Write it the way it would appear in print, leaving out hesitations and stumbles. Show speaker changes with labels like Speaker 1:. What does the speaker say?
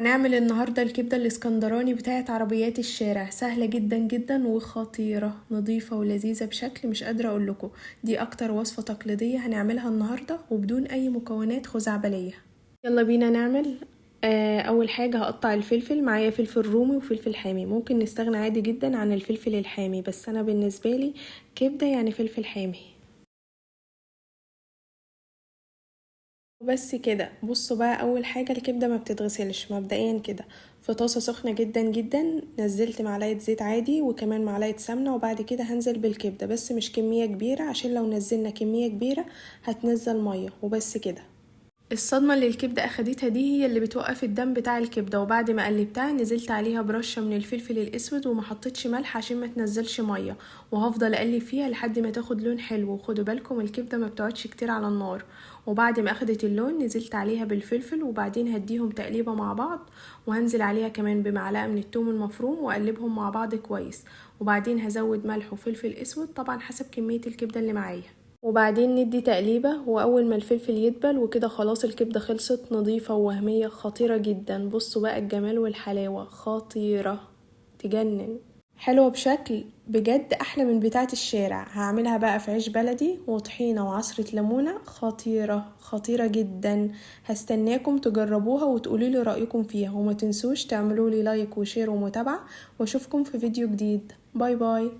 Speaker 1: هنعمل النهاردة الكبدة الاسكندراني بتاعت عربيات الشارع. سهلة جدا جدا وخطيرة، نظيفة ولذيذة بشكل مش قادرة اقولكوا. دي اكتر وصفة تقليدية هنعملها النهاردة وبدون اي مكونات خزعبلية. يلا بينا نعمل. اول حاجة هقطع الفلفل. معايا فلفل رومي وفلفل حامي، ممكن نستغنى عادي جدا عن الفلفل الحامي، بس انا بالنسبة لي كبدة يعني فلفل حامي. بس كده. بصوا بقى، اول حاجة الكبدة ما بتتغسلش مبدئيا كده. في طاسة سخنة جدا جدا نزلت معلقة زيت عادي وكمان معلقة سمنة، وبعد كده هنزل بالكبدة بس مش كمية كبيرة عشان لو نزلنا كمية كبيرة هتنزل مية. وبس كده. الصدمة اللي الكبدة اخدتها دي هي اللي بتوقف الدم بتاع الكبدة. وبعد ما قلبتها نزلت عليها برشة من الفلفل الاسود وما حطيتش ملح عشان ما تنزلش مية، وهفضل اقلب فيها لحد ما تاخد لون حلو. وخدوا بالكم الكبدة ما بتقعدش كتير على النار. وبعد ما اخدت اللون نزلت عليها بالفلفل، وبعدين هديهم تقليبة مع بعض، وهنزل عليها كمان بمعلقة من الثوم المفروم واقلبهم مع بعض كويس. وبعدين هزود ملح وفلفل اسود طبعا حسب كمية الكبدة اللي معايا، وبعدين ندي تقليبة. واول ما الفلفل يدبل وكده خلاص الكبدة خلصت. نظيفة ووهمية خطيرة جدا. بصوا بقى الجمال والحلاوة، خطيرة تجنن. حلوة بشكل بجد احلى من بتاعة الشارع. هعملها بقى في عيش بلدي وطحينة وعصرة ليمونة. خطيرة خطيرة جدا. هستناكم تجربوها وتقولولي رأيكم فيها، وما تنسوش تعملولي لايك وشير ومتابعة، واشوفكم في فيديو جديد. باي باي.